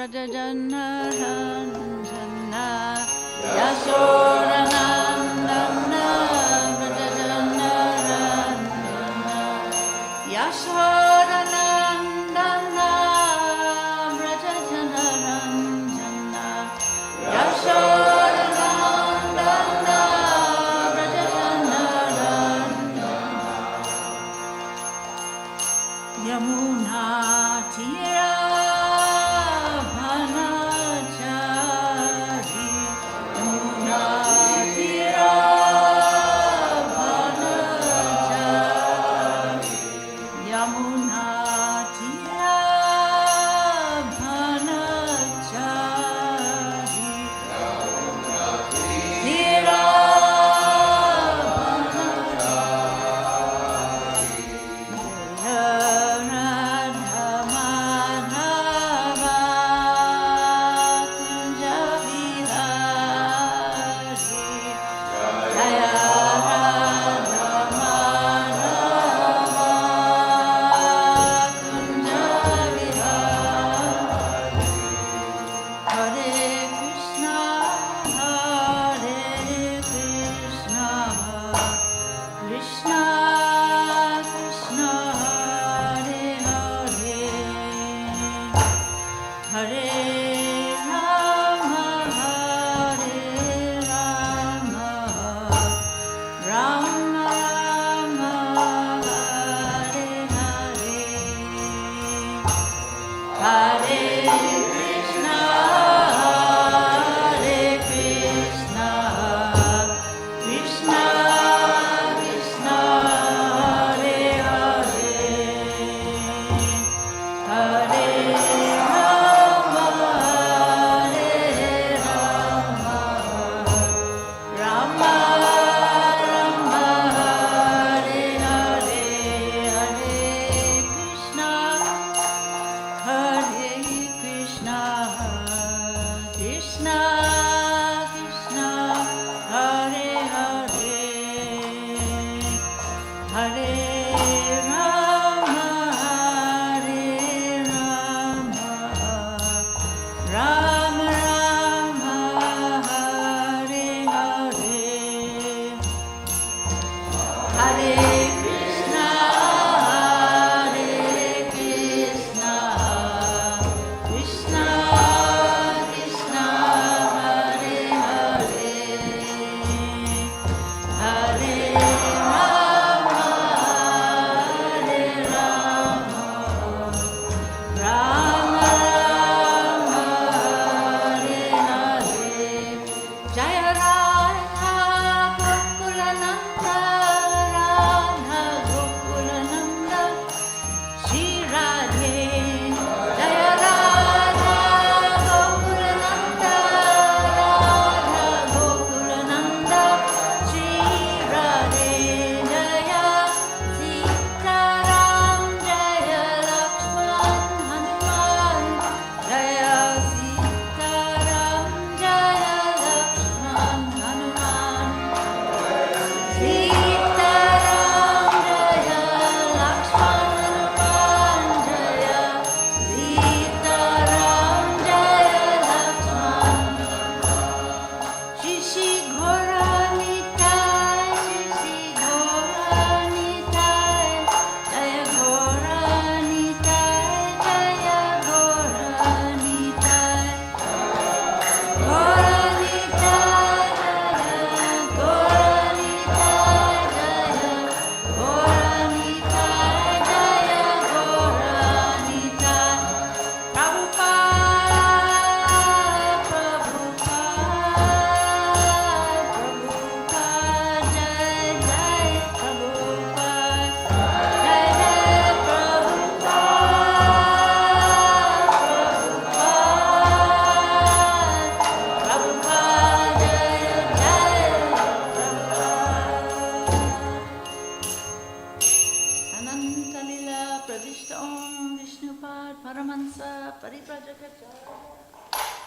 Brajajanarandana Yashodanandana Brajajanarandana Yashodanandana Brajajanarandana Yashodanandana Brajajanarandana Yamuna Tira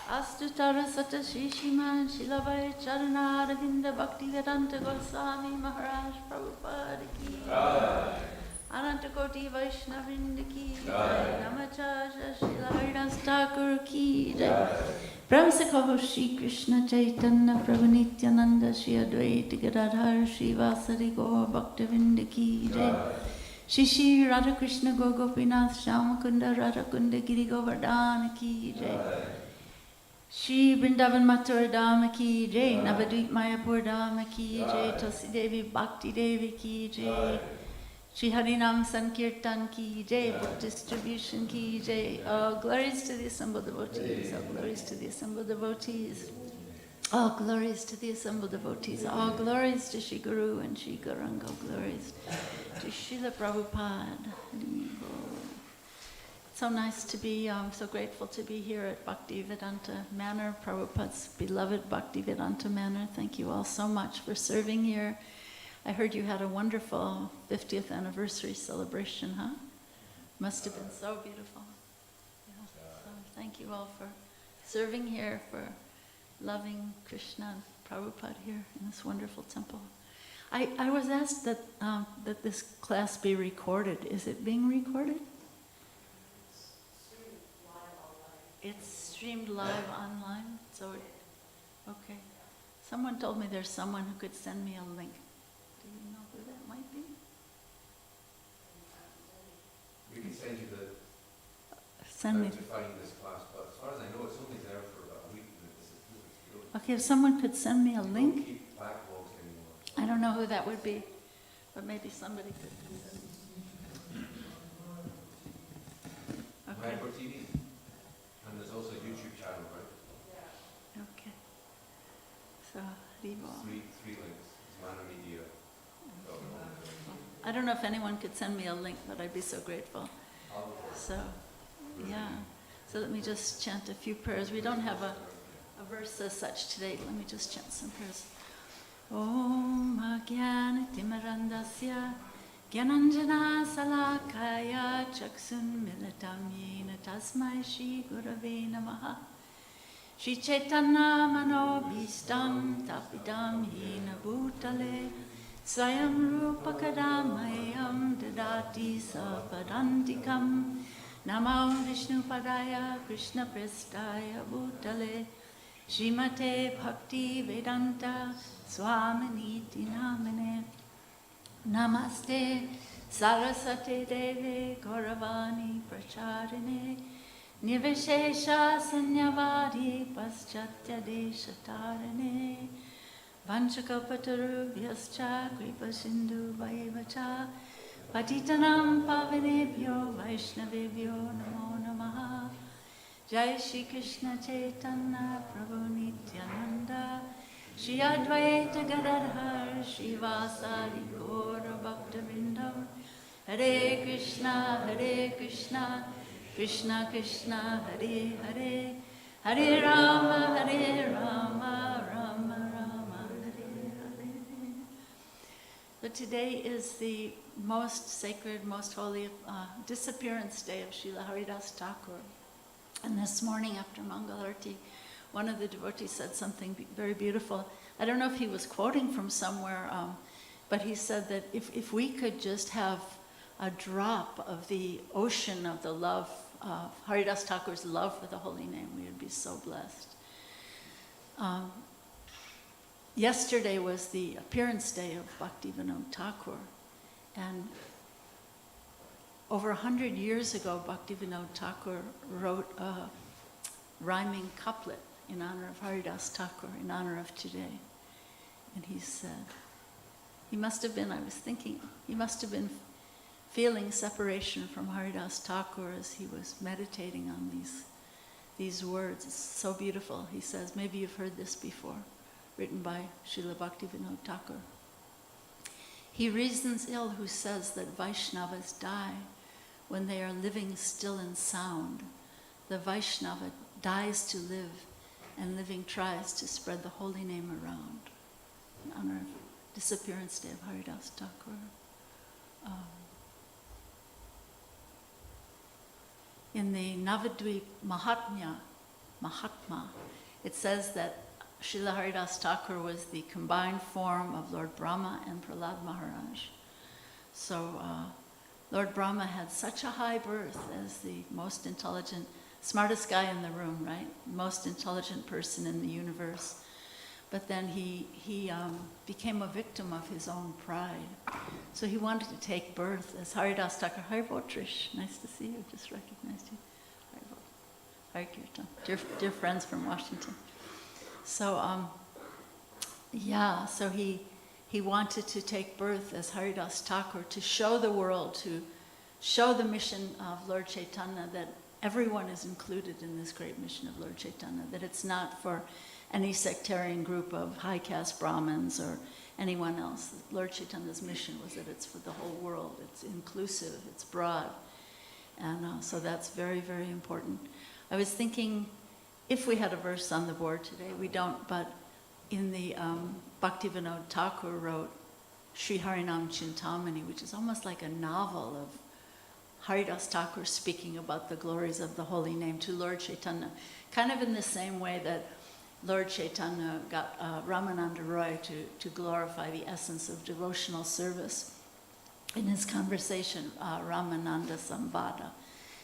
Astutara Sata Shishiman Shilavai Charanaravinda Bhaktivedanta Goswami Maharaj Prabhupada Ki Anantakoti Vaishnavinda ki jai. Namacharya Srila Haridas Thakur ki jai. Brahmasakaho Shri Krishna Chaitanya Prabhu Nityananda Shri Advaita Gadadhar Shri Vasari Gaur Bhaktivedanta ki jai. Shri Shri Radha Krishna Gopinath Shyamakunda Radha Kunda Giri Govardhana ki jai. Shri Vrindavan Mathura Dhama ki jai. Navadvip Mayapur Dhama ki jai. Tulsi Devi Bhakti Devi ki jai. Shri Harinam Sankirtan ki jai. Book distribution ki jai. Oh, glories to the assembled devotees. Oh, glories to the assembled devotees. Oh, glories to the assembled devotees. Oh, glories to Shri Guru and Shri Gauranga. Glories to Srila Prabhupada. So nice to be, so grateful to be here at Bhaktivedanta Manor, Prabhupada's beloved Bhaktivedanta Manor. Thank you all so much for serving here. I heard you had a wonderful 50th anniversary celebration, huh? Must have been so beautiful. Yeah. So thank you all for serving here, for loving Krishna and Prabhupada here in this wonderful temple. I was asked that that this class be recorded. Is it being recorded? It's streamed live online, so okay. Someone told me there's someone who could send me a link. Do you know who that might be? We can send you the Send me. to find this class, but as far as I know, it's only there for about a week. Okay, if someone could send me a We don't link. keep backlogs anymore. I don't know who that would be, but maybe somebody could. Okay. Hyper TV. And there's also a YouTube channel, right? Okay. So, Haribo. Three links. It's Manor Media. I don't know if anyone could send me a link, but I'd be so grateful. So, yeah. So let me just chant a few prayers. We don't have a verse as such today. Let me just chant some prayers. Om Jnana Timirandasya Gyananjana Salakaya Chaksun Militam Yena Tasmai Shri Gurave Namaha Shri Chaitanya Manobhistam Tapidam Yena Bhutale Swayam Rupa Kadamayam Dadati Sapadantikam Namam Vishnu Padaya Krishna Prestaya Bhutale Srimate Bhakti Vedanta Swaminiti Namane Namaste Sarasate Deve Gauravani Pracharine Nivishesha Sanyavadi Paschatya Deshatarine Vanchakapatarubhyascha Kripa Sindhu Vaivacha Patitanam Pavanebhyo Vaishnavebhyo Namo Namaha Jai Shri Krishna Chaitanya Prabhu Nityananda Shri Advaita Gadadhar Shri Vasari Gaura Bhaktivinoda Hare Krishna Krishna Krishna Hare Hare Hare Rama Rama Rama Hare Hare. So today is the most sacred, most holy disappearance day of Srila Haridas Thakur. And this morning after Mangalarti, one of the devotees said something very beautiful. I don't know if he was quoting from somewhere, but he said that if we could just have a drop of the ocean of the love, Haridas Thakur's love for the holy name, we would be so blessed. Yesterday was the appearance day of Bhaktivedanta Thakur, and over 100 years ago, Bhaktivedanta Thakur wrote a rhyming couplet in honor of Haridas Thakur, in honor of today. And he said, he must have been feeling separation from Haridas Thakur as he was meditating on these words. It's so beautiful. He says, maybe you've heard this before, written by Srila Bhaktivedanta Thakur. He reasons ill who says that Vaishnavas die when they are living still and sound. The Vaishnava dies to live, and living tries to spread the holy name around. In honor of disappearance day of Haridas Thakur. In the Navadvip Mahatma, it says that Srila Haridas Thakur was the combined form of Lord Brahma and Prahlad Maharaj. So Lord Brahma had such a high birth as the most intelligent, smartest guy in the room, right? Most intelligent person in the universe. But then he became a victim of his own pride. So he wanted to take birth as Haridas Thakur. Haribo Trish, nice to see you, just recognized you. Haribo. Hari Kirtan, dear friends from Washington. So, so he wanted to take birth as Haridas Thakur to show the world, to show the mission of Lord Chaitanya, that everyone is included in this great mission of Lord Chaitanya, that it's not for any sectarian group of high caste Brahmins or anyone else. Lord Chaitanya's mission was that it's for the whole world. It's inclusive, it's broad. And so that's very, very important. I was thinking, if we had a verse on the board today, we don't, but in the Bhaktivedanta Thakur wrote Sri Harinam Chintamani, which is almost like a novel of Haridas Thakur speaking about the glories of the holy name to Lord Chaitanya, kind of in the same way that Lord Chaitanya got Ramananda Roy to glorify the essence of devotional service in his conversation, Ramananda Samvada.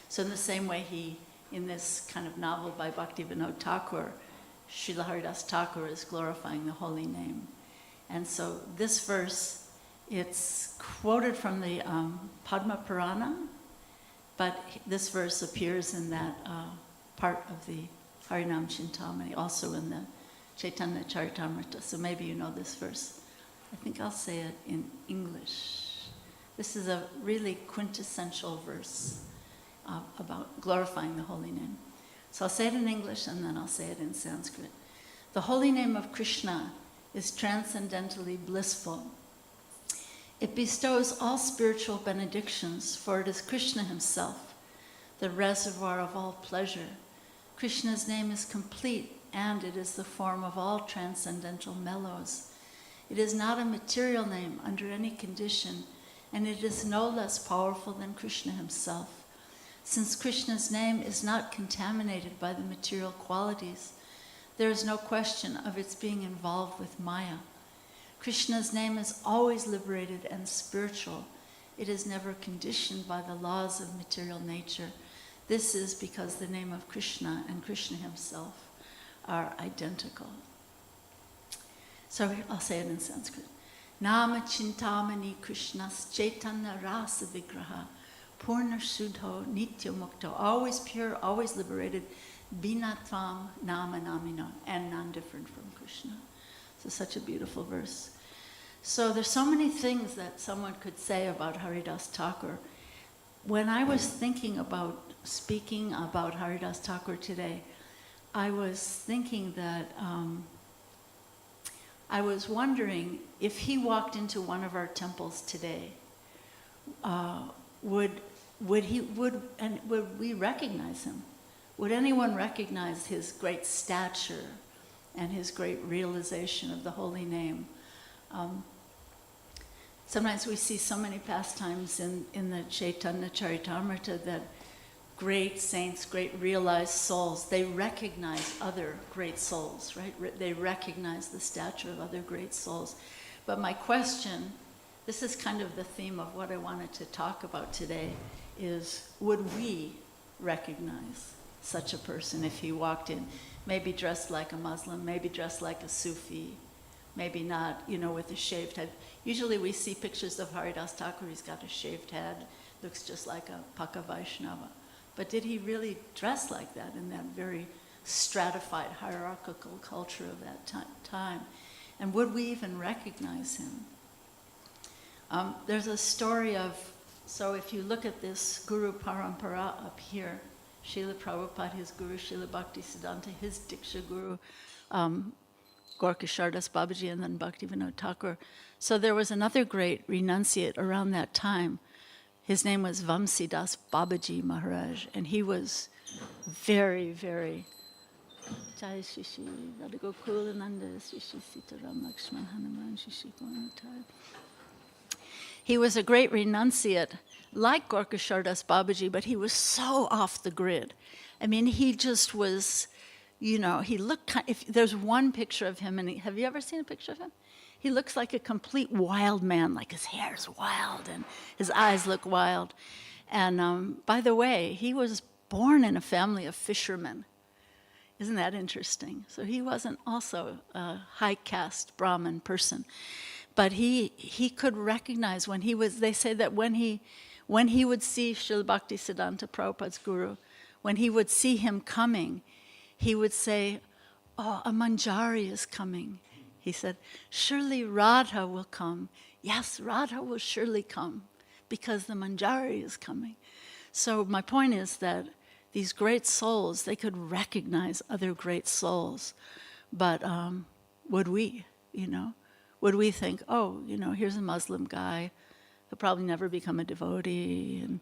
So in the same way in this kind of novel by Bhaktivedanta Thakur, Srila Haridas Thakur is glorifying the holy name. And so this verse, it's quoted from the Padma Purana, but this verse appears in that part of the Harinam Chintamani, also in the Chaitanya Charitamrita. So maybe you know this verse. I think I'll say it in English. This is a really quintessential verse about glorifying the holy name. So I'll say it in English and then I'll say it in Sanskrit. The holy name of Krishna is transcendently blissful. It bestows all spiritual benedictions, for it is Krishna himself, the reservoir of all pleasure. Krishna's name is complete, and it is the form of all transcendental mellows. It is not a material name under any condition, and it is no less powerful than Krishna himself. Since Krishna's name is not contaminated by the material qualities, there is no question of its being involved with Maya. Krishna's name is always liberated and spiritual. It is never conditioned by the laws of material nature. This is because the name of Krishna and Krishna himself are identical. So I'll say it in Sanskrit. Nama Chintamani Krishnas Chaitanya Rasa Vigraha Purna Shuddho Nitya Mukto, always pure, always liberated, Binatvam Nama Namino, and non-different from Krishna. So such a beautiful verse. So there's so many things that someone could say about Haridas Thakur. When I was thinking about speaking about Haridas Thakur today, I was thinking that I was wondering if he walked into one of our temples today, would we recognize him? Would anyone recognize his great stature and his great realization of the holy name? Sometimes we see so many pastimes in the Chaitanya Charitamrita that great saints, great realized souls, they recognize other great souls, right? They recognize the stature of other great souls. But my question, this is kind of the theme of what I wanted to talk about today, is would we recognize such a person if he walked in, maybe dressed like a Muslim, maybe dressed like a Sufi, maybe not, with a shaved head. Usually we see pictures of Haridas Thakur, he's got a shaved head, looks just like a Paka Vaishnava. But did he really dress like that in that very stratified hierarchical culture of that time? And would we even recognize him? There's a story of, so if you look at this Guru Parampara up here, Srila Prabhupada, his Guru, Srila Bhaktisiddhanta, his Diksha Guru, Gorkha Babaji, and then Bhaktivedanta Thakur. So there was another great renunciate around that time. His name was Vamsidas Babaji Maharaj, and he was very, very... Jai Shishi, Radhagokulananda, Shishi Sitaram Lakshman Hanuman, Shishi Gonatai. He was a great renunciate, like Gorkha Shardas Babaji, but he was so off the grid. I mean, he just was, he looked, if there's one picture of him, and have you ever seen a picture of him? he looks like a complete wild man, like his hair's wild and his eyes look wild. And by the way, he was born in a family of fishermen. Isn't that interesting? So he wasn't also a high caste Brahmin person. But he could recognize when he was, they say that when he would see Srila Bhaktisiddhanta Prabhupada's guru, when he would see him coming, he would say, "Oh, a manjari is coming." He said, "Surely Radha will come. Yes, Radha will surely come because the manjari is coming." So my point is that these great souls, they could recognize other great souls. But would we, Would we think, oh, here's a Muslim guy who'll probably never become a devotee, and,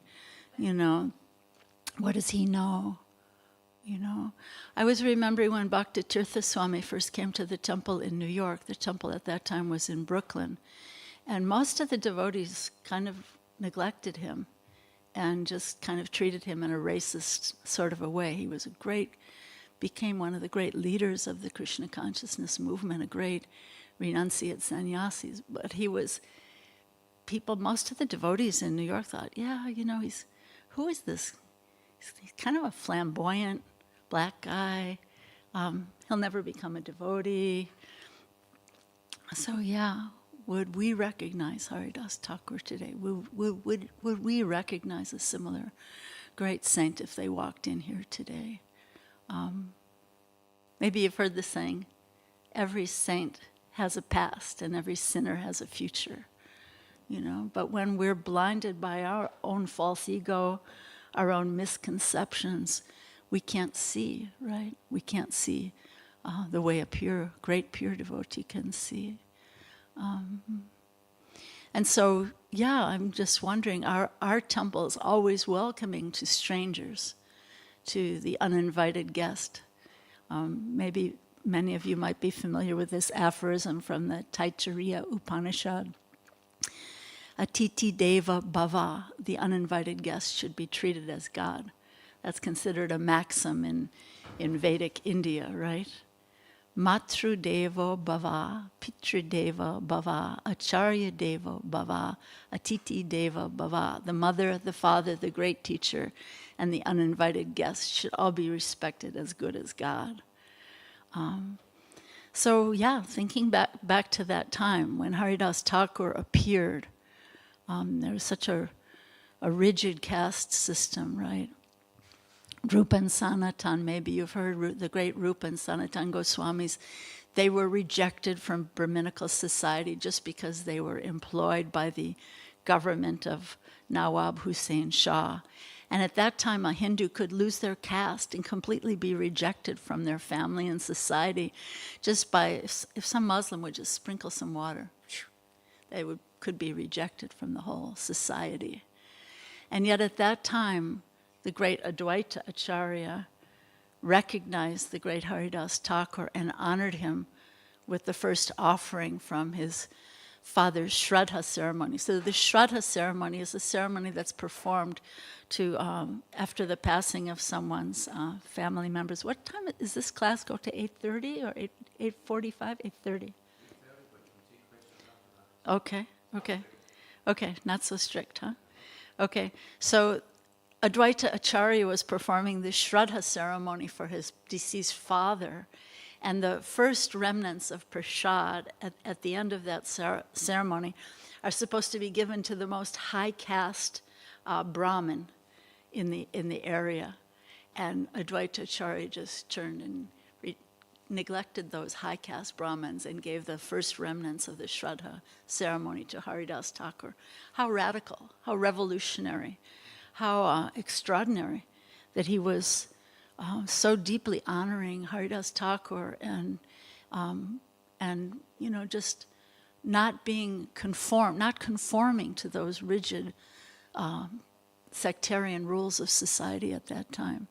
what does he know? I was remembering when Bhakti Tirtha Swami first came to the temple in New York. The temple at that time was in Brooklyn. And most of the devotees kind of neglected him and just kind of treated him in a racist sort of a way. He was became one of the great leaders of the Krishna consciousness movement, a great renunciate sannyasis. But most of the devotees in New York thought, yeah, who is this? He's kind of a flamboyant black guy. He'll never become a devotee. So yeah, would we recognize Haridas Thakur today? Would we recognize a similar great saint if they walked in here today? Maybe you've heard the saying, every saint has a past and every sinner has a future. But when we're blinded by our own false ego, our own misconceptions, we can't see, right? We can't see the way a great pure devotee can see. And so, yeah, I'm just wondering, our temple is always welcoming to strangers, to the uninvited guest. Maybe many of you might be familiar with this aphorism from the Taittiriya Upanishad. Atiti Deva Bhava, the uninvited guest should be treated as God. That's considered a maxim in Vedic India, right? Matru Devo Bhava, Pitru Deva Bhava, Acharya Deva Bhava, Atiti Deva Bhava. The mother, the father, the great teacher, and the uninvited guest should all be respected as good as God. So yeah, thinking back to that time when Haridas Thakur appeared, there was such a rigid caste system, right? Rupa and Sanatan, maybe you've heard the great Rupa and Sanatan Goswamis. They were rejected from Brahminical society just because they were employed by the government of Nawab Hussain Shah. And at that time, a Hindu could lose their caste and completely be rejected from their family and society just by, if some Muslim would just sprinkle some water, they could be rejected from the whole society. And yet at that time, the great Advaita Acharya recognized the great Haridas Thakur and honored him with the first offering from his father's Shraddha ceremony. So the Shraddha ceremony is a ceremony that's performed to after the passing of someone's family members. What time is this class go to? 8:30 or 8:45? 8:30. Okay, not so strict, huh? Okay, so Advaita Acharya was performing the Shraddha ceremony for his deceased father, and the first remnants of prasad at the end of that ceremony are supposed to be given to the most high caste Brahmin in the area. And Advaita Acharya just turned and neglected those high caste Brahmins and gave the first remnants of the Shraddha ceremony to Haridas Thakur. How radical, how revolutionary, how extraordinary that he was so deeply honoring Haridas Thakur and just not conforming to those rigid sectarian rules of society at that time.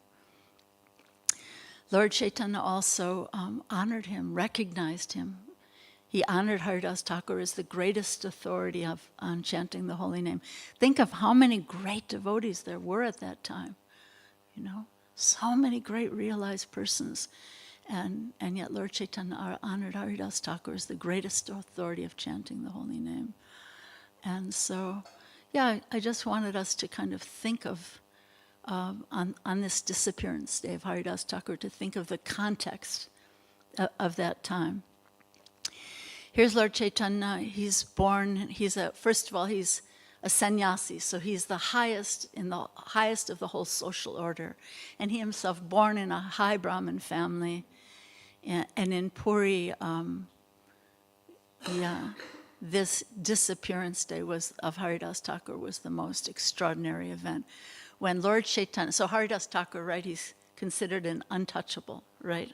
Lord Chaitanya also honored him, recognized him. He honored Haridas Thakur as the greatest authority on chanting the holy name. Think of how many great devotees there were at that time, so many great realized persons. And yet Lord Chaitanya honored Haridas Thakur as the greatest authority of chanting the holy name. And so, yeah, I just wanted us to kind of think of, on this disappearance day of Haridas Thakur, to think of the context of that time. Here's Lord Chaitanya. He's born, first of all, he's a sannyasi, so he's the highest of the whole social order. And he himself born in a high Brahmin family. And in Puri, this disappearance day of Haridas Thakur was the most extraordinary event. When Lord Chaitanya, so Haridas Thakur, right, he's considered an untouchable, right?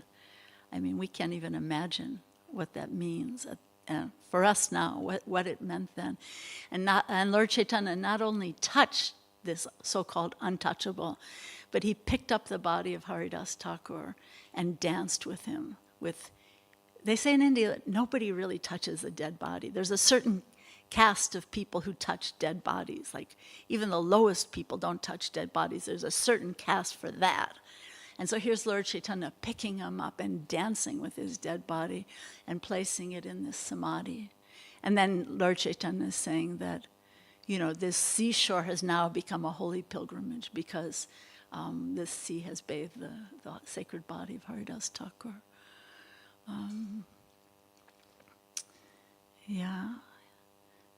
I mean, we can't even imagine what that means for us now, what it meant then. And Lord Chaitanya not only touched this so-called untouchable, but he picked up the body of Haridas Thakur and danced with him. They say in India that nobody really touches a dead body. There's a certain caste of people who touch dead bodies. Like even the lowest people don't touch dead bodies. There's a certain caste for that. And so here's Lord Chaitanya picking him up and dancing with his dead body and placing it in this samadhi. And then Lord Chaitanya is saying that, this seashore has now become a holy pilgrimage because this sea has bathed the sacred body of Haridas Thakur.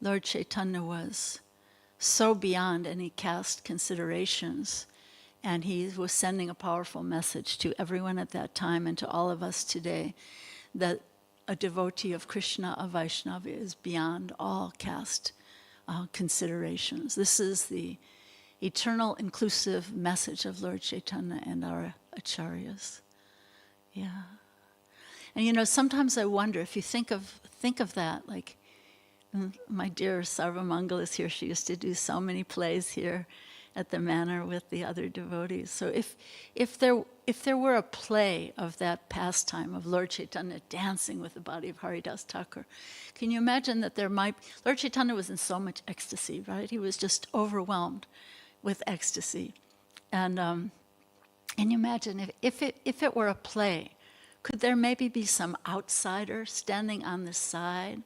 Lord Chaitanya was so beyond any caste considerations, and he was sending a powerful message to everyone at that time and to all of us today that a devotee of Krishna, a Vaishnava, is beyond all caste considerations. This is the eternal inclusive message of Lord Chaitanya and our acharyas. Yeah. And sometimes I wonder if you think of that, like my dear Sarvamangala is here. She used to do so many plays here at the manor with the other devotees. So if there were a play of that pastime of Lord Chaitanya dancing with the body of Haridas Thakur, can you imagine that Lord Chaitanya was in so much ecstasy, right? He was just overwhelmed with ecstasy. And you imagine if it were a play, could there maybe be some outsider standing on the side,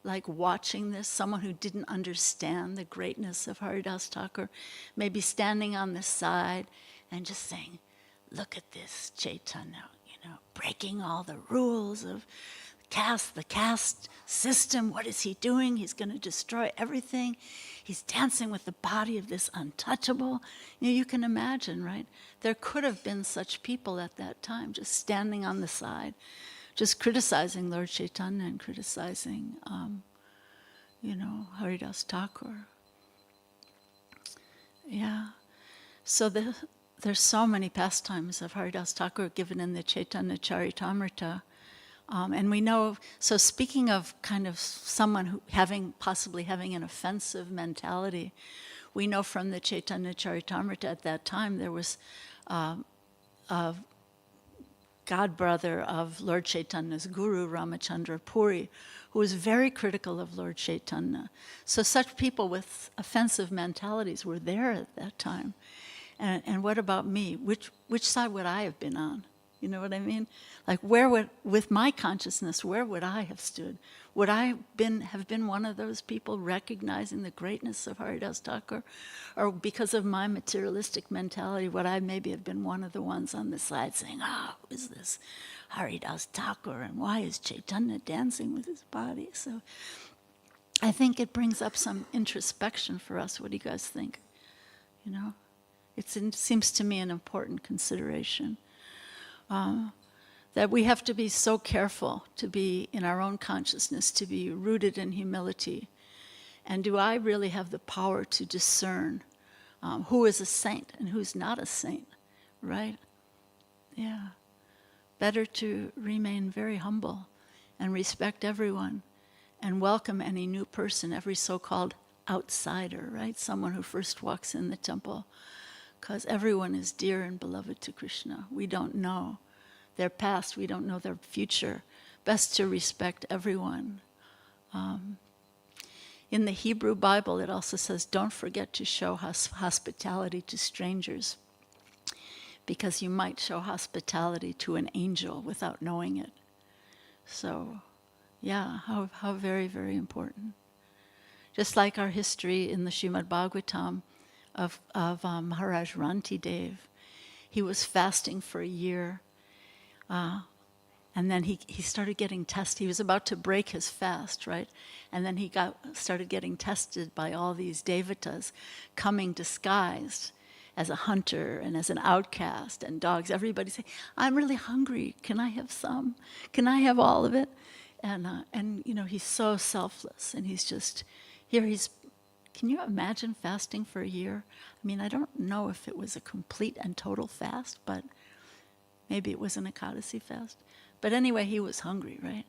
like watching this, someone who didn't understand the greatness of Haridas Thakur, maybe standing on the side and just saying, look at this Chaitanya, breaking all the rules of the caste system. What is he doing? He's going to destroy everything. He's dancing with the body of this untouchable. You can imagine, right? There could have been such people at that time, just standing on the side, just criticizing Lord Chaitanya and criticizing, Haridas Thakur. Yeah. So there's so many pastimes of Haridas Thakur given in the Chaitanya Charitamrita. And we know, so speaking of kind of someone who possibly having an offensive mentality, we know from the Chaitanya Charitamrita at that time there was a godbrother of Lord Chaitanya's guru, Ramachandra Puri, who was very critical of Lord Chaitanya. So such people with offensive mentalities were there at that time. And what about me? Which side would I have been on? You know what I mean? Like with my consciousness, where would I have stood? Would I have been one of those people recognizing the greatness of Haridas Thakur? Or because of my materialistic mentality, would I maybe have been one of the ones on the side saying, who is this Haridas Thakur? And why is Chaitanya dancing with his body? So I think it brings up some introspection for us. What do you guys think? It seems to me an important consideration. That we have to be so careful to be in our own consciousness, to be rooted in humility. And do I really have the power to discern who is a saint and who's not a saint, right? Yeah. Better to remain very humble and respect everyone and welcome any new person, every so-called outsider, right? Someone who first walks in the temple. Because everyone is dear and beloved to Krishna. We don't know their past, we don't know their future. Best to respect everyone. In the Hebrew Bible, it also says, don't forget to show hospitality to strangers. because you might show hospitality to an angel without knowing it. So, yeah, how very, very important. Just like our history in the Srimad Bhagavatam of Maharaj Rantidev. He was fasting for a year, and then he started getting tested. He was about to break his fast, right? And then he started getting tested by all these devatas coming disguised as a hunter and as an outcast and dogs. Everybody saying, "I'm really hungry. Can I have some? Can I have all of it?" And you know, he's so selfless, and he's just here. Can you imagine fasting for a year? I mean, I don't know if it was a complete and total fast, but maybe it was an Ekadasi fast. But anyway, he was hungry, right?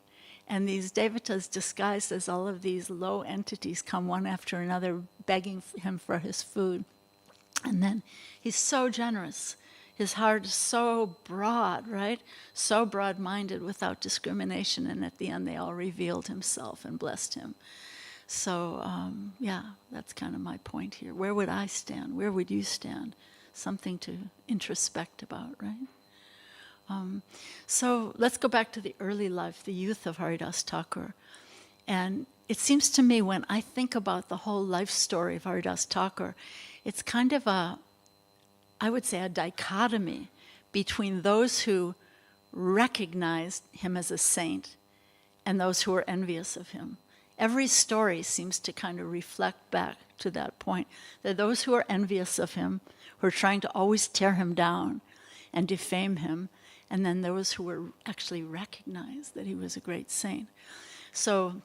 And these devatas disguised as all of these low entities come one after another begging him for his food. And then he's so generous. His heart is so broad, right? So broad-minded without discrimination. And at the end, they all revealed himself and blessed him. So, yeah, that's kind of my point here. Where would I stand? Where would you stand? Something to introspect about, right? So let's go back to the early life, the youth of Haridas Thakur. And it seems to me when I think about the whole life story of Haridas Thakur, it's kind of I would say a dichotomy between those who recognized him as a saint and those who were envious of him. Every story seems to kind of reflect back to that point. There are those who are envious of him, who are trying to always tear him down and defame him, and then those who were actually recognized that he was a great saint. So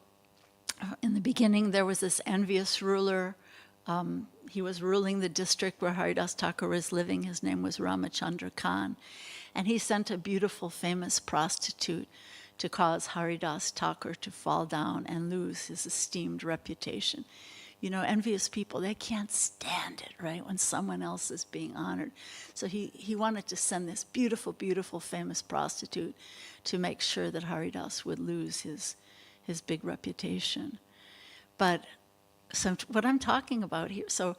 in the beginning, there was this envious ruler. He was ruling the district where Haridas Thakur was living. His name was Ramachandra Khan. And he sent a beautiful, famous prostitute to cause Haridas Thakur to fall down and lose his esteemed reputation. You know, envious people, they can't stand it, right, when someone else is being honored. So he wanted to send this beautiful, beautiful, famous prostitute to make sure that Haridas would lose his big reputation. But so what I'm talking about here, so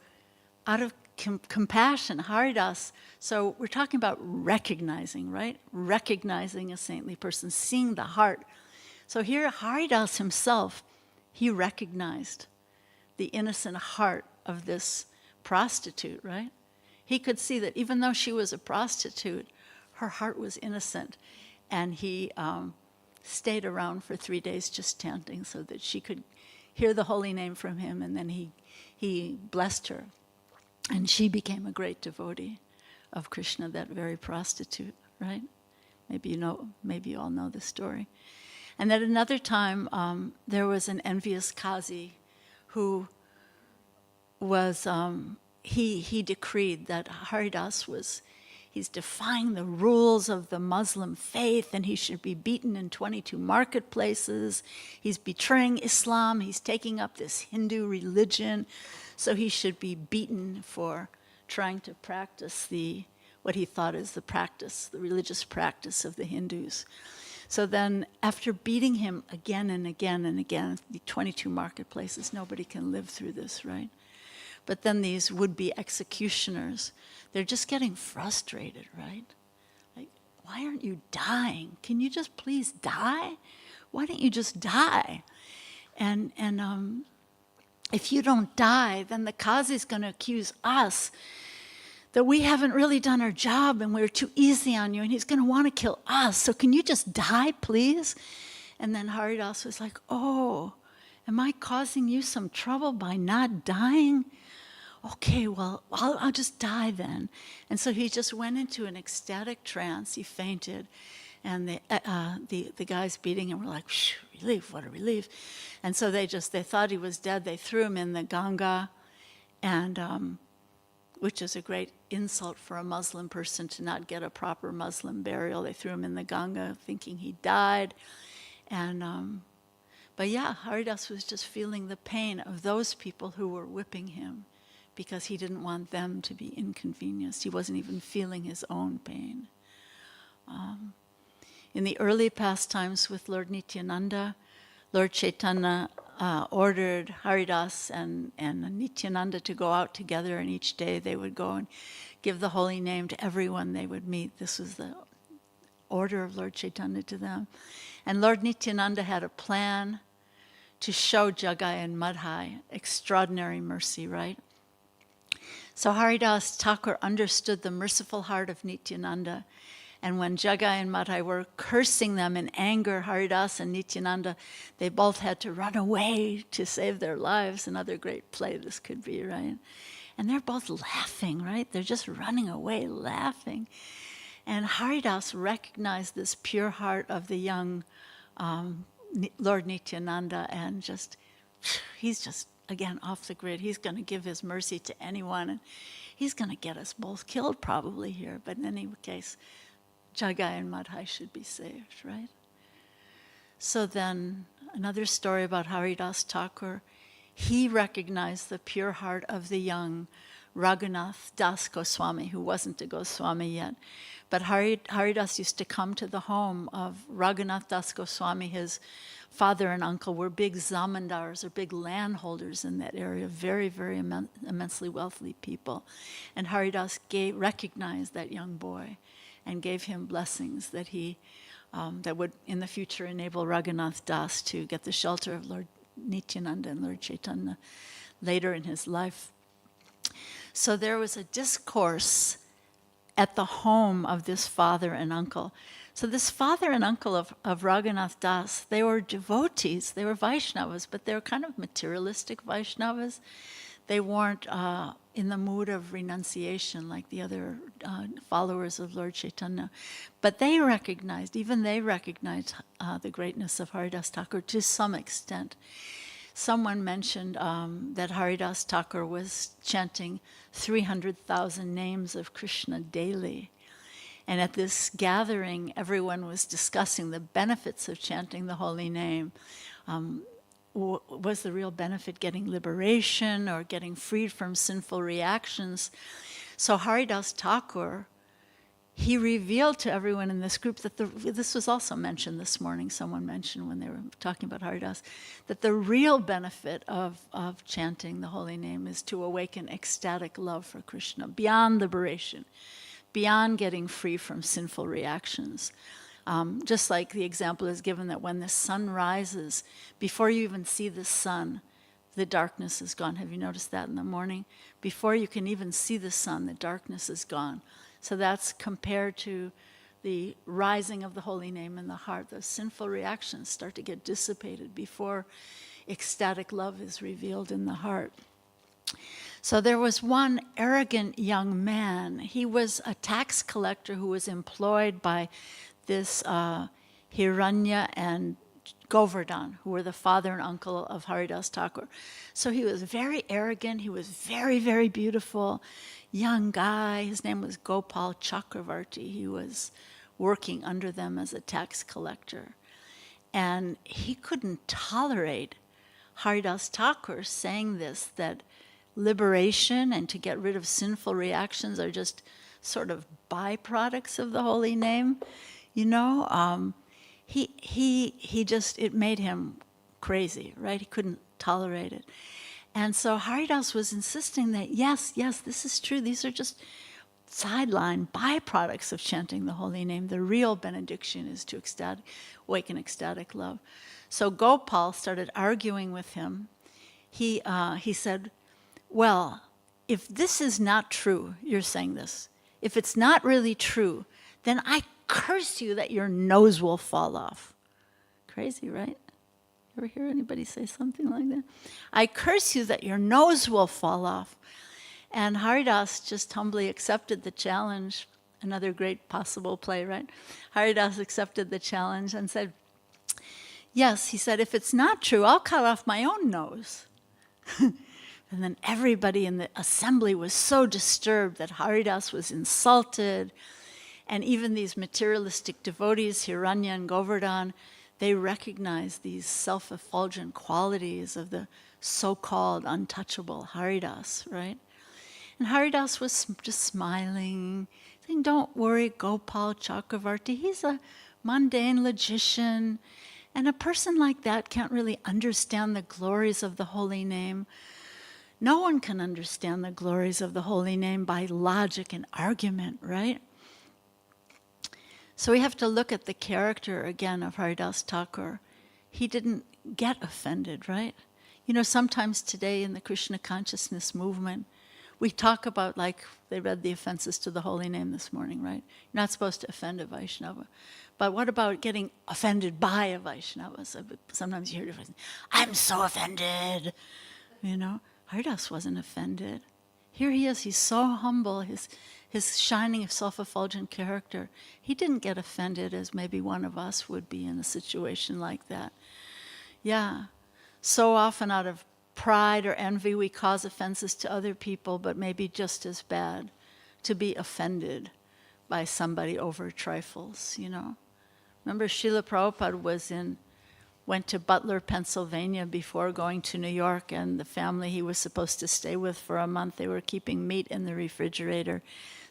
out of compassion, Haridas, so we're talking about recognizing, right? Recognizing a saintly person, seeing the heart. So here, Haridas himself, he recognized the innocent heart of this prostitute, right? He could see that even though she was a prostitute, her heart was innocent. And he stayed around for 3 days just chanting so that she could hear the holy name from him, and then he blessed her. And she became a great devotee of Krishna, that very prostitute, right? Maybe you all know the story. And at another time, there was an envious Qazi who was, he decreed that Haridas he's defying the rules of the Muslim faith, and he should be beaten in 22 marketplaces. He's betraying Islam. He's taking up this Hindu religion. So he should be beaten for trying to practice what he thought is the religious practice of the Hindus. So then, after beating him again and again and again, the 22 marketplaces, nobody can live through this, right? But then these would-be executioners, they're just getting frustrated, right? Like, why aren't you dying? Can you just please die? Why don't you just die? And if you don't die, then the Qazi is going to accuse us that we haven't really done our job and we're too easy on you, and he's going to want to kill us. So can you just die, please? And then Haridas was like, oh, am I causing you some trouble by not dying? Okay, well, I'll just die then. And so he just went into an ecstatic trance. He fainted. And the guys beating him were like, relief, what a relief. And so they thought he was dead. They threw him in the Ganga, and which is a great insult for a Muslim person to not get a proper Muslim burial. They threw him in the Ganga thinking he died. And but yeah, Haridas was just feeling the pain of those people who were whipping him because he didn't want them to be inconvenienced. He wasn't even feeling his own pain. In the early pastimes with Lord Nityananda, Lord Chaitanya ordered Haridas and Nityananda to go out together, and each day they would go and give the holy name to everyone they would meet. This was the order of Lord Chaitanya to them. And Lord Nityananda had a plan to show Jagai and Madhai extraordinary mercy, right? So Haridas Thakur understood the merciful heart of Nityananda. And when Jagai and Madhai were cursing them in anger, Haridas and Nityananda, they both had to run away to save their lives. Another great play this could be, right? And they're both laughing, right? They're just running away, laughing. And Haridas recognized this pure heart of the young Lord Nityananda, and he's just, again, off the grid. He's going to give his mercy to anyone, and he's going to get us both killed probably here. But in any case, Jagai and Madhai should be saved, right? So then, another story about Haridas Thakur. He recognized the pure heart of the young Raghunath Das Goswami, who wasn't a Goswami yet. But Haridas used to come to the home of Raghunath Das Goswami. His father and uncle were big zamindars, or big landholders in that area, very, very immensely wealthy people. And Haridas recognized that young boy and gave him blessings that that would in the future enable Raghunath Das to get the shelter of Lord Nityananda and Lord Chaitanya later in his life. So there was a discourse at the home of this father and uncle. So this father and uncle of Raghunath Das, they were devotees, they were Vaishnavas, but they were kind of materialistic Vaishnavas. They weren't in the mood of renunciation like the other followers of Lord Chaitanya. But they recognized the greatness of Haridas Thakur to some extent. Someone mentioned that Haridas Thakur was chanting 300,000 names of Krishna daily. And at this gathering, everyone was discussing the benefits of chanting the holy name. Was the real benefit getting liberation or getting freed from sinful reactions? So Haridas Thakur, he revealed to everyone in this group that this was also mentioned this morning, someone mentioned when they were talking about Haridas, that the real benefit of chanting the holy name is to awaken ecstatic love for Krishna, beyond liberation, beyond getting free from sinful reactions. Just like the example is given that when the sun rises, before you even see the sun, the darkness is gone. Have you noticed that in the morning? Before you can even see the sun, the darkness is gone. So that's compared to the rising of the holy name in the heart. Those sinful reactions start to get dissipated before ecstatic love is revealed in the heart. So there was one arrogant young man. He was a tax collector who was employed by this Hiranya and Govardhan, who were the father and uncle of Haridas Thakur. So he was very arrogant. He was very, very beautiful. Young guy. His name was Gopal Chakravarti. He was working under them as a tax collector. And he couldn't tolerate Haridas Thakur saying this, that liberation and to get rid of sinful reactions are just sort of byproducts of the holy name. You know, it made him crazy, right? He couldn't tolerate it. And so Haridas was insisting that, yes, this is true. These are just sideline byproducts of chanting the holy name. The real benediction is to awaken ecstatic love. So Gopal started arguing with him. He said, well, if this is not true, you're saying this, if it's not really true, then I curse you that your nose will fall off. Crazy, right? Ever hear anybody say something like that? I curse you that your nose will fall off. And Haridas just humbly accepted the challenge. Another great possible play, right? Haridas accepted the challenge and said, yes, he said, if it's not true, I'll cut off my own nose. And then everybody in the assembly was so disturbed that Haridas was insulted. And even these materialistic devotees, Hiranya and Govardhan, they recognized these self-effulgent qualities of the so-called untouchable Haridas, right? And Haridas was just smiling, saying, don't worry, Gopal Chakravarti, he's a mundane logician. And a person like that can't really understand the glories of the holy name. No one can understand the glories of the holy name by logic and argument, right? So we have to look at the character again of Haridas Thakur. He didn't get offended, right? You know, sometimes today in the Krishna consciousness movement, we talk about, like, they read the offenses to the holy name this morning, right? You're not supposed to offend a Vaishnava. But what about getting offended by a Vaishnava? So sometimes you hear different, I'm so offended. You know, Haridas wasn't offended. Here he is, he's so humble, his shining of self-effulgent character. He didn't get offended as maybe one of us would be in a situation like that. Yeah, so often out of pride or envy we cause offenses to other people, but maybe just as bad to be offended by somebody over trifles, you know. Remember Srila Prabhupada went to Butler, Pennsylvania before going to New York, and the family he was supposed to stay with for a month, they were keeping meat in the refrigerator.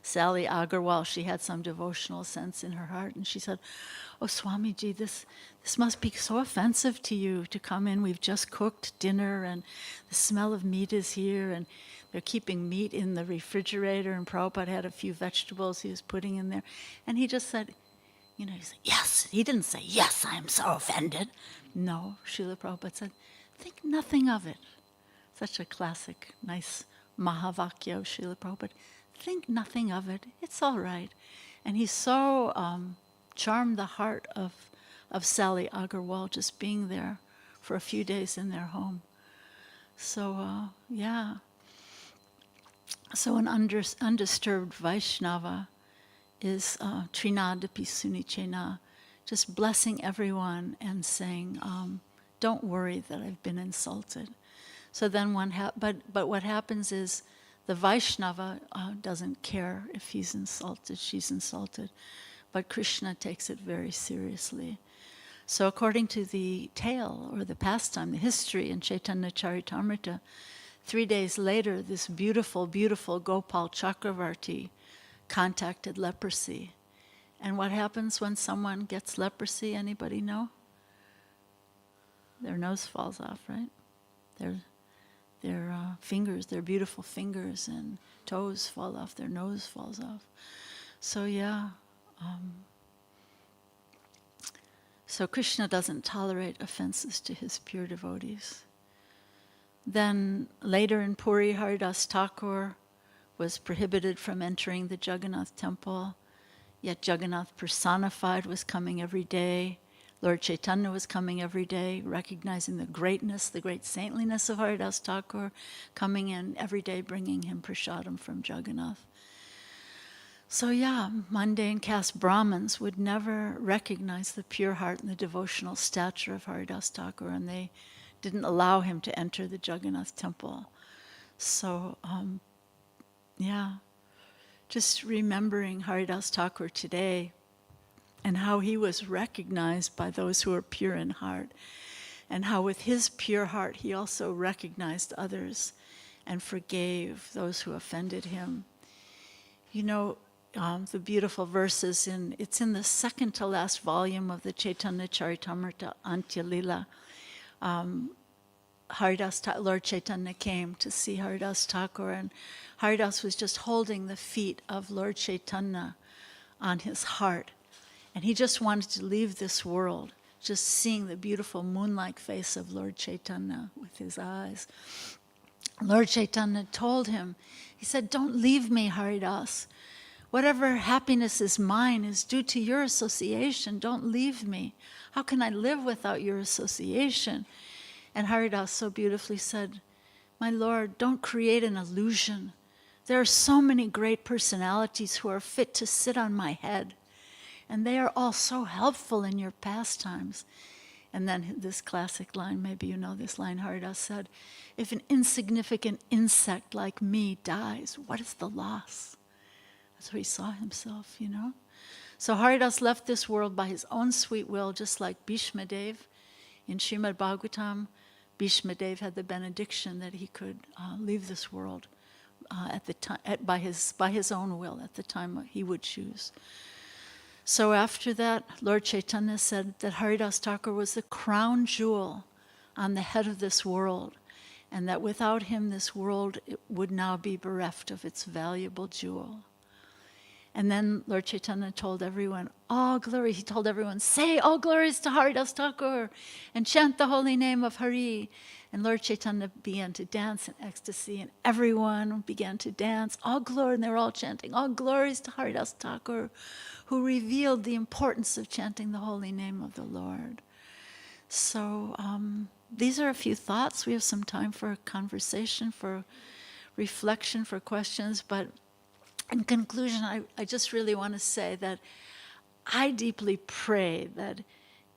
Sally Agarwal, she had some devotional sense in her heart, and she said, oh, Swamiji, this must be so offensive to you to come in. We've just cooked dinner, and the smell of meat is here, and they're keeping meat in the refrigerator, and Prabhupada had a few vegetables he was putting in there. And he just said, you know, he said, yes. He didn't say, yes, I am so offended. No, Srila Prabhupada said, think nothing of it. Such a classic, nice Mahavakya of Srila Prabhupada. Think nothing of it. It's all right. And he so charmed the heart of Sally Agarwal just being there for a few days in their home. So, yeah. So an undisturbed Vaishnava is Trinadapi Sunichena, just blessing everyone and saying, don't worry that I've been insulted. So then but what happens is the Vaishnava doesn't care if he's insulted, she's insulted, but Krishna takes it very seriously. So according to the tale or the pastime, the history in Chaitanya Charitamrita, 3 days later, this beautiful, beautiful Gopal Chakravarti contacted leprosy. And what happens when someone gets leprosy? Anybody know? Their nose falls off, right? Their fingers, their beautiful fingers and toes fall off. Their nose falls off. So yeah. So Krishna doesn't tolerate offenses to his pure devotees. Then later in Puri, Haridas Thakur was prohibited from entering the Jagannath temple, yet Jagannath personified was coming every day. Lord Chaitanya was coming every day, recognizing the greatness, the great saintliness of Haridas Thakur, coming in every day, bringing him prasadam from Jagannath. So yeah, mundane caste Brahmins would never recognize the pure heart and the devotional stature of Haridas Thakur, and they didn't allow him to enter the Jagannath temple. So, yeah, just remembering Haridas Thakur today and how he was recognized by those who are pure in heart, and how with his pure heart he also recognized others and forgave those who offended him. You know, the beautiful verses it's in the second to last volume of the Chaitanya Charitamrita Antya Lila. Lord Chaitanya came to see Haridas Thakur, and Haridas was just holding the feet of Lord Chaitanya on his heart. And he just wanted to leave this world, just seeing the beautiful moon-like face of Lord Chaitanya with his eyes. Lord Chaitanya told him, he said, don't leave me, Haridas. Whatever happiness is mine is due to your association. Don't leave me. How can I live without your association? And Haridas so beautifully said, my Lord, don't create an illusion. There are so many great personalities who are fit to sit on my head, and they are all so helpful in your pastimes. And then this classic line, maybe you know this line, Haridas said, if an insignificant insect like me dies, what is the loss? That's where he saw himself, you know. So Haridas left this world by his own sweet will, just like Bhishma Dev. In Srimad Bhagavatam, Bhishma Dev had the benediction that he could leave this world by his own will at the time he would choose. So after that, Lord Chaitanya said that Haridas Thakur was the crown jewel on the head of this world, and that without him this world would now be bereft of its valuable jewel. And then Lord Chaitanya told everyone, all glory, he told everyone, say all glories to Haridas Thakur and chant the holy name of Hari. And Lord Chaitanya began to dance in ecstasy, and everyone began to dance, all glory, and they were all chanting, all glories to Haridas Thakur, who revealed the importance of chanting the holy name of the Lord. So these are a few thoughts. We have some time for conversation, for reflection, for questions, but in conclusion, I just really want to say that I deeply pray that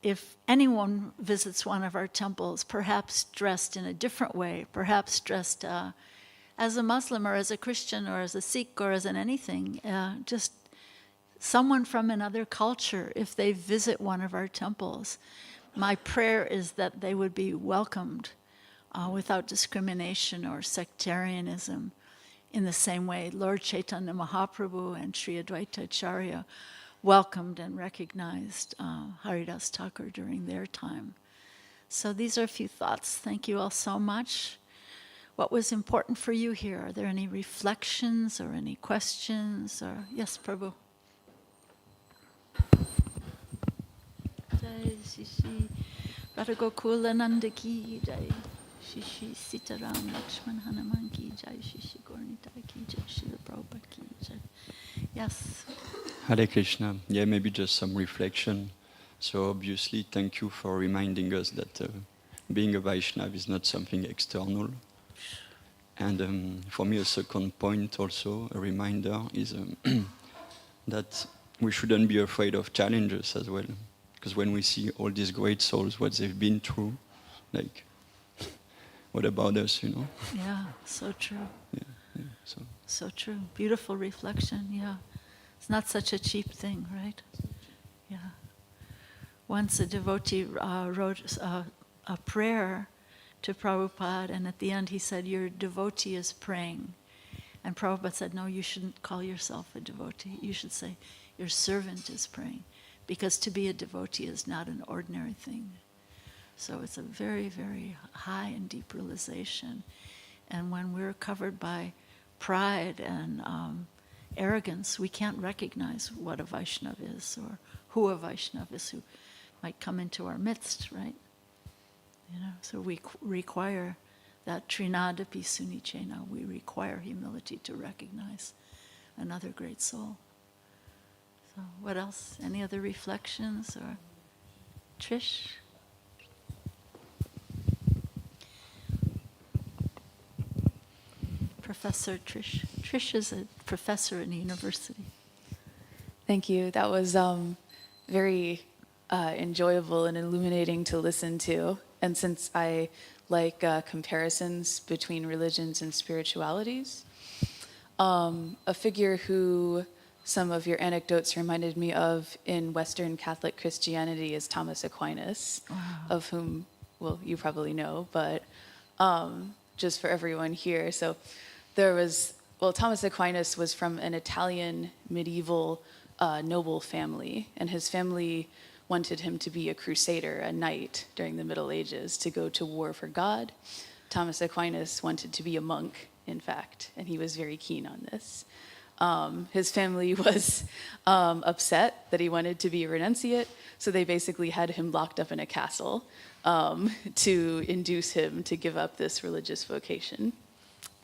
if anyone visits one of our temples, perhaps dressed in a different way, perhaps dressed as a Muslim or as a Christian or as a Sikh or as an anything, just someone from another culture, if they visit one of our temples, my prayer is that they would be welcomed without discrimination or sectarianism, in the same way Lord Chaitanya Mahaprabhu and Sri Advaita Acharya welcomed and recognized Haridas Thakur during their time. So these are a few thoughts. Thank you all so much. What was important for you here? Are there any reflections or any questions? Or yes, Prabhu. Jai Shishi Radha Gokula Nanda ki Jai. Shishi Sitaram Lakshman Hanuman ki Jai. Shishi Gornita ki Jai. Srila Prabhupada ki Jai. Yes. Hare Krishna. Yeah, maybe just some reflection. So obviously, thank you for reminding us that being a Vaishnava is not something external. And for me, a second point also, a reminder, is that we shouldn't be afraid of challenges as well. Because when we see all these great souls, what they've been through, like, what about us, you know? Yeah, so true. Yeah, so true. Beautiful reflection, yeah. It's not such a cheap thing, right? Yeah. Once a devotee wrote a prayer to Prabhupada, and at the end he said, your devotee is praying. And Prabhupada said, no, you shouldn't call yourself a devotee. You should say, your servant is praying. Because to be a devotee is not an ordinary thing. So it's a very, very high and deep realization. And when we're covered by pride and arrogance, we can't recognize what a Vaishnava is or who a Vaishnava is, who might come into our midst, right? You know, so we require that trinadapi sunichena. We require humility to recognize another great soul. So what else? Any other reflections? Or Trish? Professor Trish. Trish is a professor in a university. Thank you. That was very enjoyable and illuminating to listen to. And since I like comparisons between religions and spiritualities, a figure who some of your anecdotes reminded me of in Western Catholic Christianity is Thomas Aquinas, of whom, well, you probably know, but just for everyone here. So there was, well, Thomas Aquinas was from an Italian medieval noble family, and his family wanted him to be a crusader, a knight during the Middle Ages, to go to war for God. Thomas Aquinas wanted to be a monk, in fact, and he was very keen on this. His family was upset that he wanted to be a renunciate, so they basically had him locked up in a castle to induce him to give up this religious vocation.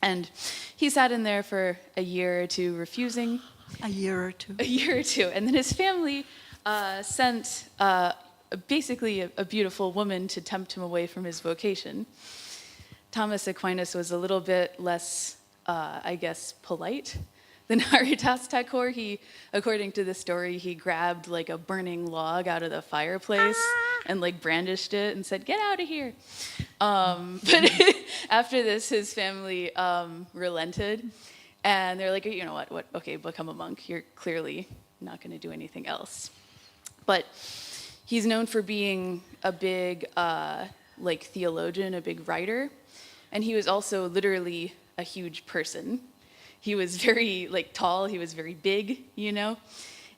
And he sat in there for a year or two, refusing. A year or two. And then his family sent basically a beautiful woman to tempt him away from his vocation. Thomas Aquinas was a little bit less, I guess, polite than Haridas Thakur. He, according to the story, he grabbed like a burning log out of the fireplace and like brandished it and said, "Get out of here." But after this, his family relented, and they're like, "You know what? Okay, become a monk. You're clearly not going to do anything else." But he's known for being a big like theologian, a big writer, and he was also literally a huge person. He was very like tall. He was very big, you know,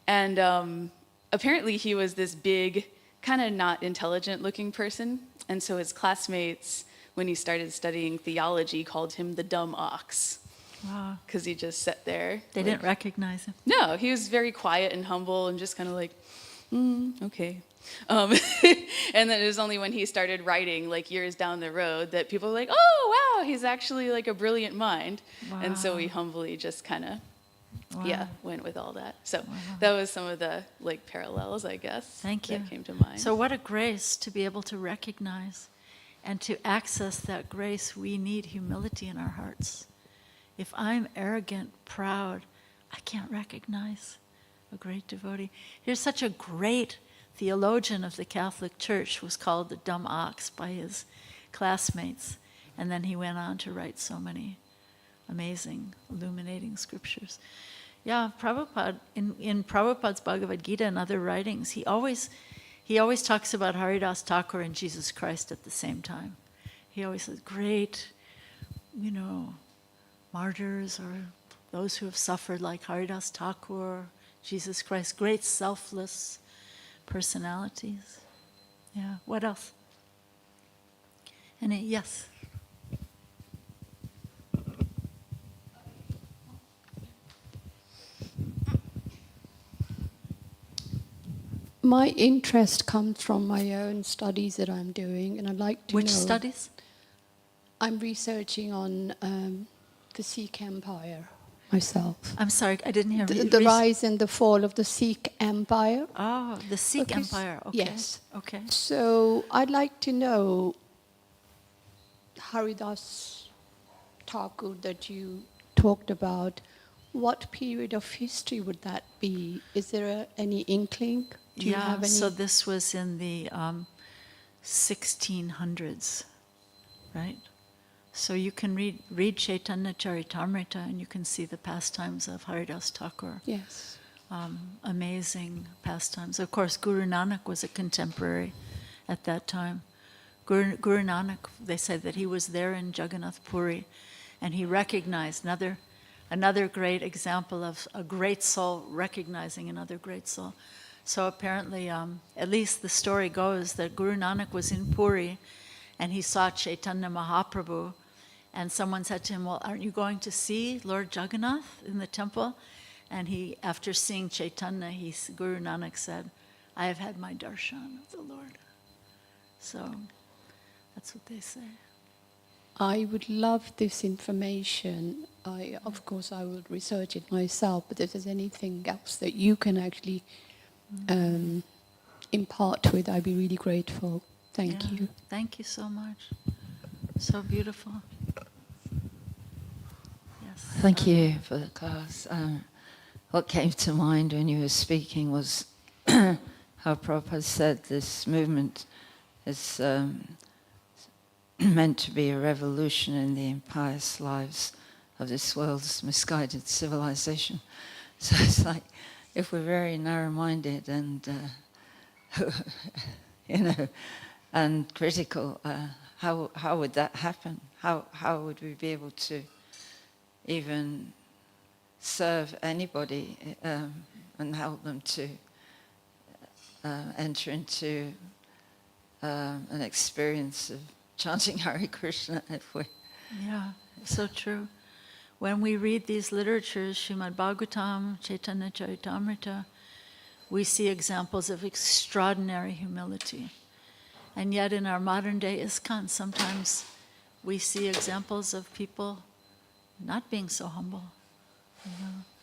and apparently he was this big, kind of not intelligent looking person. And so his classmates, when he started studying theology, called him the dumb ox. Wow. Because he just sat there. They didn't recognize him. No, he was very quiet and humble and just kind of like, okay. And then it was only when he started writing, like years down the road, that people were like, oh, wow, he's actually like a brilliant mind. Wow. And so we humbly just kind of, Wow. went with all that. So that was some of the like parallels, I guess. Thank you. That came to mind. So what a grace to be able to recognize and to access that grace. We need humility in our hearts. If I'm arrogant, proud, I can't recognize a great devotee. Here's such a great theologian of the Catholic Church who was called the dumb ox by his classmates. And then he went on to write so many amazing, illuminating scriptures. Yeah, Prabhupada, in Prabhupada's Bhagavad Gita and other writings, he always talks about Haridas, Thakur, and Jesus Christ at the same time. He always says, great, martyrs or those who have suffered like Haridas Thakur, Jesus Christ, great selfless personalities. Yeah, what else? Yes. My interest comes from my own studies that I'm doing, and I'd like to know... Which studies? I'm researching on the Sikh Empire myself. I'm sorry, I didn't hear. The rise and the fall of the Sikh Empire. Oh, the Sikh Empire. Okay. Yes. Okay. So I'd like to know, Haridas Thakur that you talked about, what period of history would that be? Is there any inkling? Do you have any? So this was in the 1600s, right? So you can read Chaitanya Charitamrita and you can see the pastimes of Haridas Thakur. Yes. Amazing pastimes. Of course, Guru Nanak was a contemporary at that time. Guru Nanak, they said that he was there in Jagannath Puri and he recognized another great example of a great soul recognizing another great soul. So apparently, at least the story goes that Guru Nanak was in Puri and he saw Chaitanya Mahaprabhu, and someone said to him, well, aren't you going to see Lord Jagannath in the temple? And he, after seeing Chaitanya, Guru Nanak said, I have had my darshan of the Lord. So that's what they say. I would love this information. Of course, I would research it myself, but if there's anything else that you can actually impart with, I'd be really grateful. Thank you. Thank you so much. So beautiful. Yes. Thank you for the class. What came to mind when you were speaking was how Prabhupada said this movement is meant to be a revolution in the impious lives of this world's misguided civilization. So it's like, if we're very narrow-minded and, and critical, how would that happen? How would we be able to even serve anybody and help them to enter into an experience of chanting Hare Krishna if we... Yeah, so true. When we read these literatures, Srimad Bhagavatam, Chaitanya Charitamrita, we see examples of extraordinary humility. And yet in our modern day ISKCON, sometimes we see examples of people not being so humble,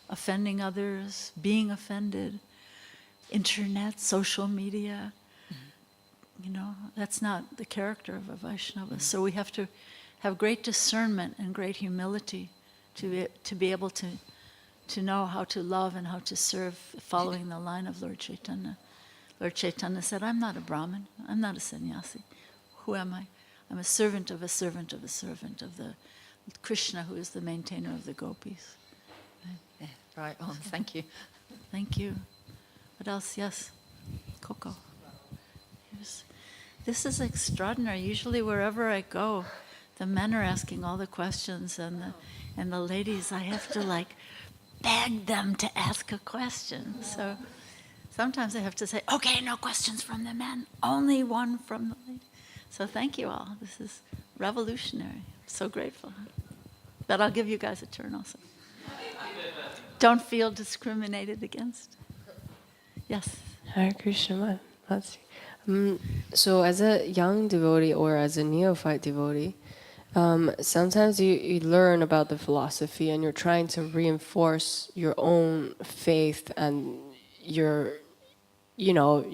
offending others, being offended, internet, social media. That's not the character of a Vaishnava. So we have to have great discernment and great humility to be able to know how to love and how to serve following the line of Lord Chaitanya. Lord Chaitanya said, I'm not a Brahmin, I'm not a sannyasi. Who am I? I'm a servant of a servant of a servant of the Krishna who is the maintainer of the gopis. Yeah, right on, thank you. Thank you. What else? Yes, Coco. This is extraordinary. Usually wherever I go, the men are asking all the questions and the ladies, I have to beg them to ask a question. So Sometimes I have to say, okay, no questions from the men, only one from the lady. So thank you all. This is revolutionary. I'm so grateful. But I'll give you guys a turn also. Don't feel discriminated against. Yes. Hare Krishna. So as a young devotee or as a neophyte devotee, sometimes you learn about the philosophy and you're trying to reinforce your own faith and your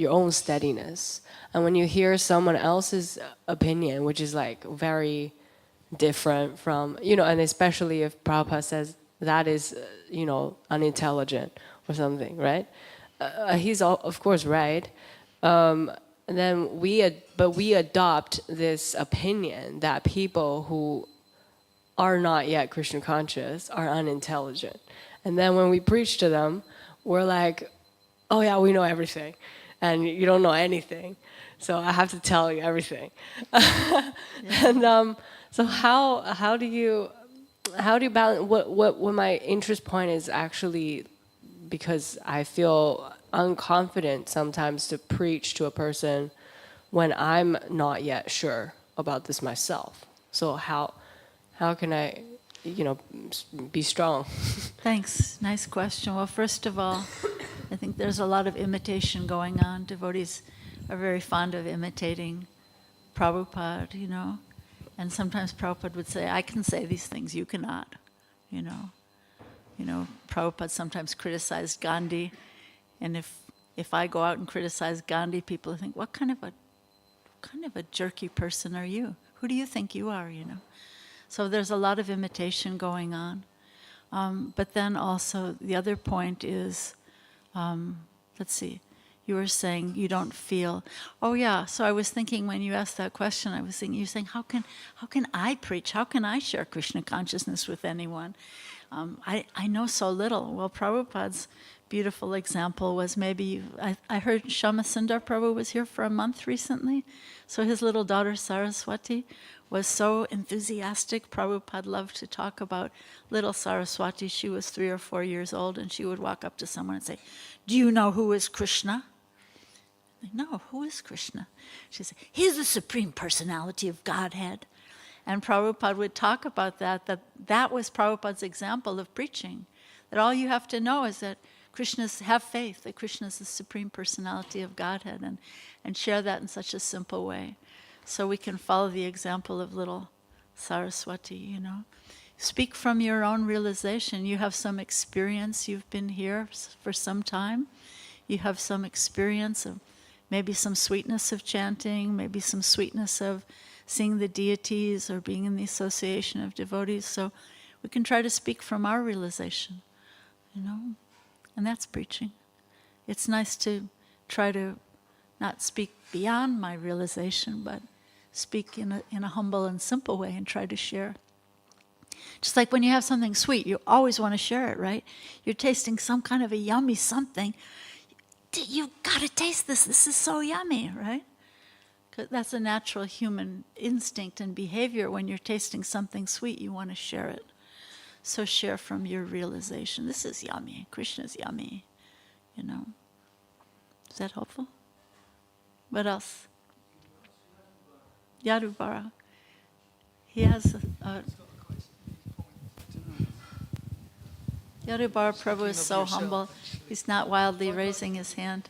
own steadiness. And when you hear someone else's opinion, which is like very different from, and especially if Prabhupada says that is, unintelligent or something, right? He's of course right. And then we adopt this opinion that people who are not yet Krishna conscious are unintelligent. And then when we preach to them, we're like, oh yeah, we know everything. And you don't know anything. So I have to tell you everything. And so how do you balance what my interest point is actually, because I feel unconfident sometimes to preach to a person when I'm not yet sure about this myself. So how can I, be strong? Thanks. Nice question. Well, first of all, I think there's a lot of imitation going on. Devotees are very fond of imitating Prabhupada, and sometimes Prabhupada would say, I can say these things, you cannot, Prabhupada sometimes criticized Gandhi, and if I go out and criticize Gandhi, people think, what kind of a jerky person are you? Who do you think you are, So there's a lot of imitation going on. But then also the other point is, let's see, you were saying you don't feel, oh yeah, so I was thinking when you asked that question, I was thinking, you're saying, how can I preach? How can I share Krishna consciousness with anyone? I know so little. Well, Prabhupada's beautiful example was I heard Shyamasundar Prabhu was here for a month recently. So his little daughter Saraswati was so enthusiastic. Prabhupada loved to talk about little Saraswati. She was 3 or 4 years old, and she would walk up to someone and say, do you know who is Krishna? No, who is Krishna? She'd say, he's the Supreme Personality of Godhead. And Prabhupada would talk about that was Prabhupada's example of preaching. That all you have to know is that have faith that Krishna is the Supreme Personality of Godhead, and share that in such a simple way. So we can follow the example of little Saraswati, Speak from your own realization. You have some experience. You've been here for some time. You have some experience of maybe some sweetness of chanting, maybe some sweetness of seeing the deities or being in the association of devotees. So we can try to speak from our realization, and that's preaching. It's nice to try to not speak beyond my realization, but speak in a humble and simple way and try to share. Just like when you have something sweet, you always want to share it, right? You're tasting some kind of a yummy something. You've got to taste this. This is so yummy, right? 'Cause that's a natural human instinct and behavior. When you're tasting something sweet, you want to share it. So share from your realization. This is yummy. Krishna's yummy. Is that helpful? What else? Yadubara. He has a Yadubara Prabhu is so humble. He's not wildly raising his hand.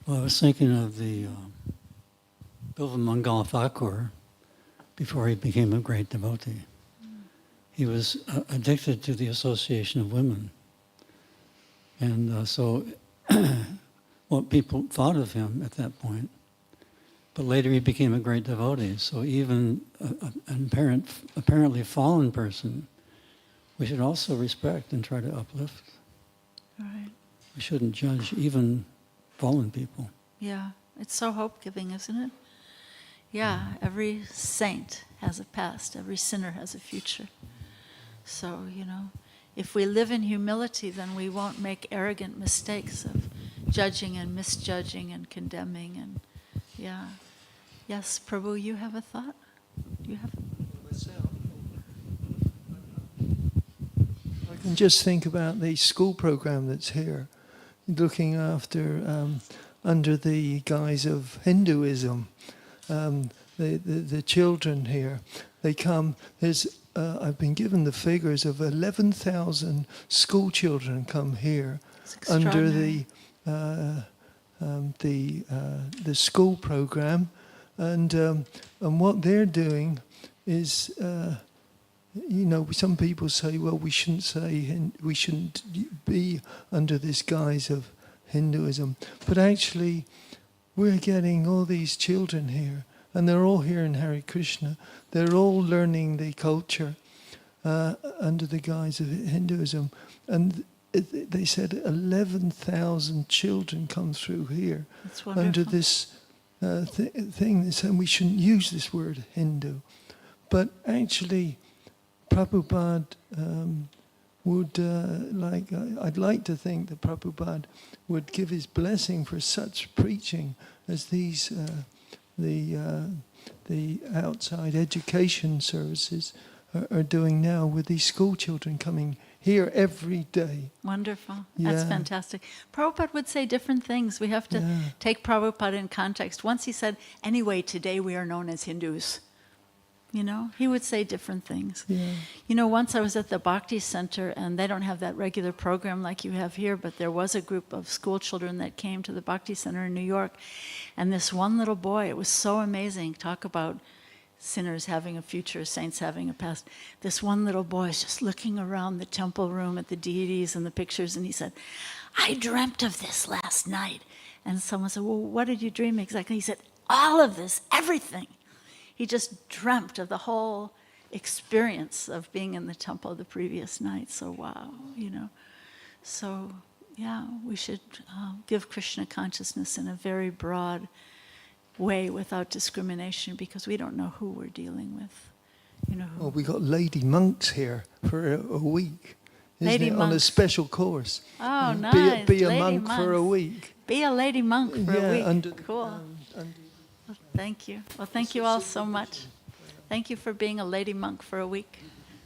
Well, I was thinking of the Bilvamangal Thakur before he became a great devotee. He was addicted to the association of women. And so what people thought of him at that point. But later he became a great devotee. So even an apparently fallen person, we should also respect and try to uplift. Right. We shouldn't judge even fallen people. Yeah, it's so hope-giving, isn't it? Yeah, every saint has a past. Every sinner has a future. So, if we live in humility, then we won't make arrogant mistakes of judging and misjudging and condemning. And yeah. Yes, Prabhu, you have a thought? And just think about the school program that's here, looking after, under the guise of Hinduism, the children here. They come, I've been given the figures of 11,000 school children come here under the school program, and what they're doing is, some people say, well, we shouldn't be under this guise of Hinduism, but actually, we're getting all these children here, and they're all here in Hare Krishna. They're all learning the culture under the guise of Hinduism, and they said 11,000 children come through here under this thing. They said we shouldn't use this word Hindu, but actually, Prabhupada would I'd like to think that Prabhupada would give his blessing for such preaching as these the outside education services are doing now with these school children coming here every day. Wonderful. Yeah. That's fantastic. Prabhupada would say different things. We have to take Prabhupada in context. Once he said, anyway, today we are known as Hindus. He would say different things. Yeah. Once I was at the Bhakti Center, and they don't have that regular program like you have here, but there was a group of school children that came to the Bhakti Center in New York. And this one little boy, it was so amazing. Talk about sinners having a future, saints having a past. This one little boy is just looking around the temple room at the deities and the pictures, and he said, I dreamt of this last night. And someone said, well, what did you dream exactly? He said, all of this, everything. He just dreamt of the whole experience of being in the temple the previous night. So wow, So yeah, we should give Krishna consciousness in a very broad way without discrimination, because we don't know who we're dealing with. Well, we got lady monks here for a week. Lady On a monks. special course. Oh, nice. Be a Lady monk for a monks. week. Be a lady monk for a week. Under Cool. Well, thank you. Well, thank you all so much. Thank you for being a lady monk for a week.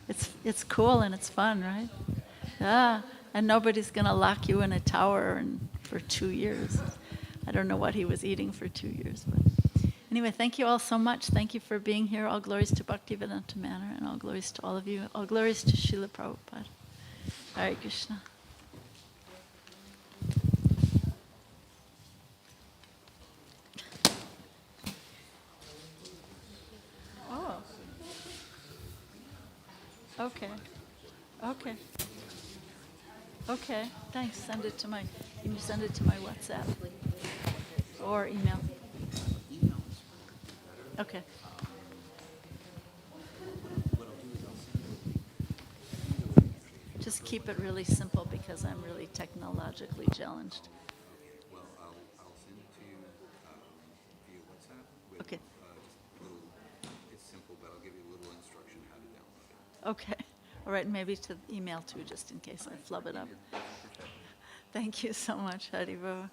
It's cool and it's fun, right? Yeah. And nobody's going to lock you in a tower for 2 years. I don't know what he was eating for 2 years. But anyway, thank you all so much. Thank you for being here. All glories to Bhaktivedanta Manor, and all glories to all of you. All glories to Srila Prabhupada. Hare Krishna. Oh. Okay. Okay. Okay. Thanks. Send it to you can send it to my WhatsApp or email. Okay. Just keep it really simple because I'm really technologically challenged. Well, I'll send it to you via WhatsApp. With, Okay. it's simple, but I'll give you a little instruction how to download it. Okay. All right. Maybe to email too, just in case I flub it up. Thank you so much, Haribo.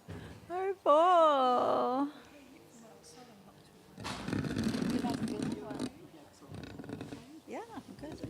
Haribo. Yeah, good.